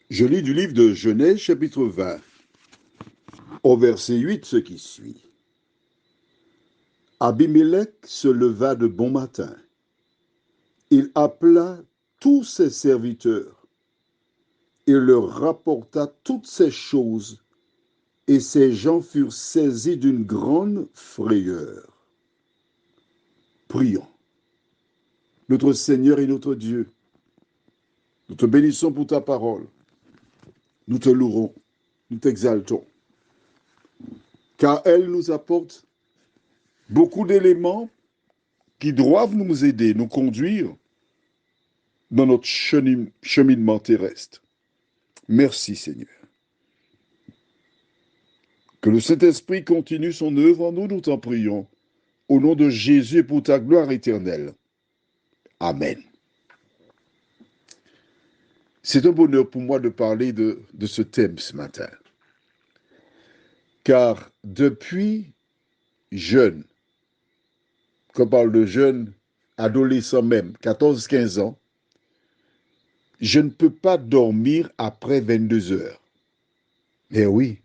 Je lis du livre de Genèse, chapitre 20, au verset 8, ce qui suit. Abimelech se leva de bon matin. Il appela tous ses serviteurs. Il leur rapporta toutes ces choses, et ces gens furent saisis d'une grande frayeur. Prions. Notre Seigneur et notre Dieu, nous te bénissons pour ta parole. Nous te louerons, nous t'exaltons, car elle nous apporte beaucoup d'éléments qui doivent nous aider, nous conduire dans notre cheminement terrestre. Merci Seigneur. Que le Saint-Esprit continue son œuvre en nous, nous t'en prions, au nom de Jésus et pour ta gloire éternelle. Amen. C'est un bonheur pour moi de parler de ce thème ce matin. Car depuis jeune, quand on parle de jeune, adolescent même, 14-15 ans, je ne peux pas dormir après 22 heures. Eh oui,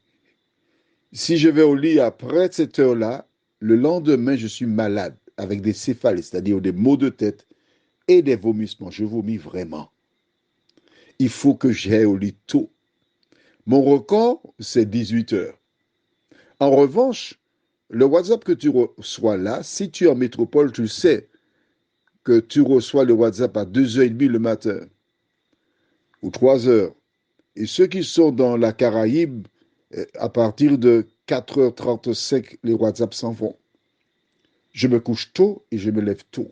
si je vais au lit après cette heure-là, le lendemain, je suis malade avec des céphalées, c'est-à-dire des maux de tête et des vomissements. Je vomis vraiment. Il faut que j'aille au lit tôt. Mon record, c'est 18 heures. En revanche, le WhatsApp que tu reçois là, si tu es en métropole, tu sais que tu reçois le WhatsApp à 2h30 le matin ou 3h. Et ceux qui sont dans la Caraïbe, à partir de 4h35, les WhatsApp s'en vont. Je me couche tôt et je me lève tôt.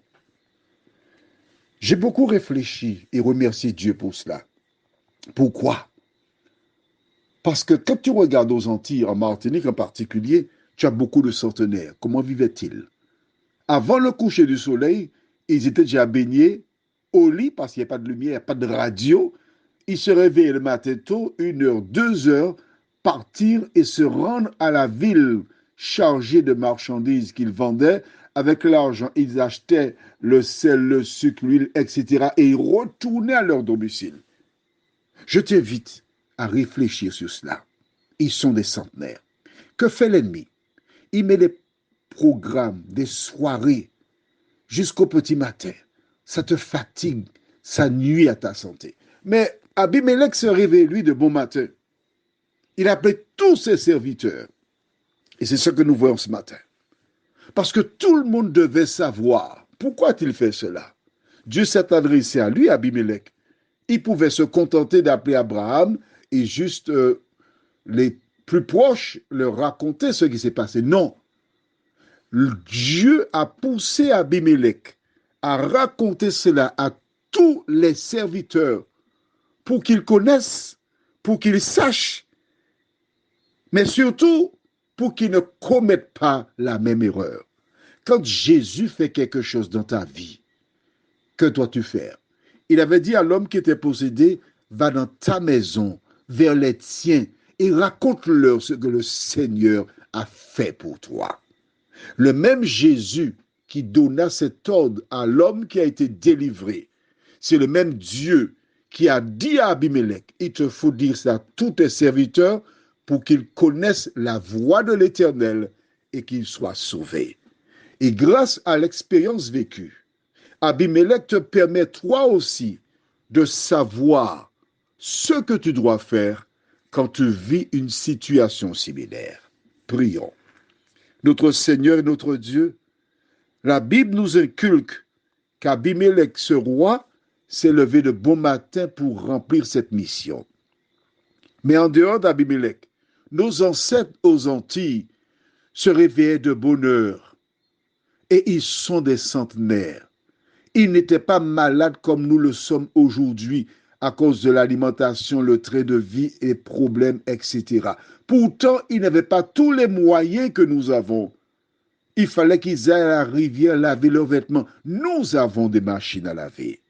J'ai beaucoup réfléchi et remercié Dieu pour cela. Pourquoi? Parce que quand tu regardes aux Antilles, en Martinique en particulier, tu as beaucoup de centenaires. Comment vivaient-ils? Avant le coucher du soleil, ils étaient déjà baignés au lit parce qu'il n'y a pas de lumière, pas de radio. Ils se réveillaient le matin tôt, 1h, 2h, partir et se rendre à la ville chargée de marchandises qu'ils vendaient. Avec l'argent, ils achetaient le sel, le sucre, l'huile, etc. et ils retournaient à leur domicile. Je t'invite à réfléchir sur cela. Ils sont des centenaires. Que fait l'ennemi? Il met des programmes, des soirées jusqu'au petit matin. Ça te fatigue, ça nuit à ta santé. Mais Abimelech se réveille, lui, de bon matin. Il appelait tous ses serviteurs. Et c'est ce que nous voyons ce matin. Parce que tout le monde devait savoir pourquoi a-t-il fait cela. Dieu s'est adressé à lui, Abimelech. Il pouvait se contenter d'appeler Abraham et juste les plus proches leur raconter ce qui s'est passé. Non. Dieu a poussé Abimelech à raconter cela à tous les serviteurs pour qu'ils connaissent, pour qu'ils sachent, mais surtout pour qu'ils ne commettent pas la même erreur. Quand Jésus fait quelque chose dans ta vie, que dois-tu faire? Il avait dit à l'homme qui était possédé, va dans ta maison, vers les tiens, et raconte-leur ce que le Seigneur a fait pour toi. Le même Jésus qui donna cet ordre à l'homme qui a été délivré, c'est le même Dieu qui a dit à Abimelech, il te faut dire ça à tous tes serviteurs pour qu'ils connaissent la voie de l'Éternel et qu'ils soient sauvés. Et grâce à l'expérience vécue, Abimelech te permet toi aussi de savoir ce que tu dois faire quand tu vis une situation similaire. Prions. Notre Seigneur et notre Dieu, la Bible nous inculque qu'Abimelech, ce roi, s'est levé de bon matin pour remplir cette mission. Mais en dehors d'Abimelech, nos ancêtres aux Antilles se réveillaient de bonne heure et ils sont des centenaires. Ils n'étaient pas malades comme nous le sommes aujourd'hui à cause de l'alimentation, le train de vie, les problèmes, etc. Pourtant, ils n'avaient pas tous les moyens que nous avons. Il fallait qu'ils aillent à la rivière laver leurs vêtements. Nous avons des machines à laver.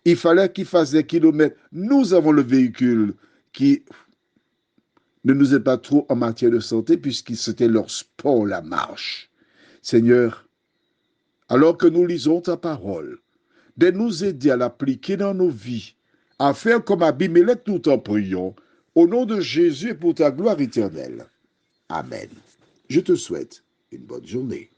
Il fallait qu'ils fassent des kilomètres. Nous avons le véhicule qui ne nous aide pas trop en matière de santé puisque c'était leur sport, la marche. Seigneur, alors que nous lisons ta parole, de nous aider à l'appliquer dans nos vies à faire comme Abimelech, nous t'en prions, au nom de Jésus et pour ta gloire éternelle. Amen. Je te souhaite une bonne journée.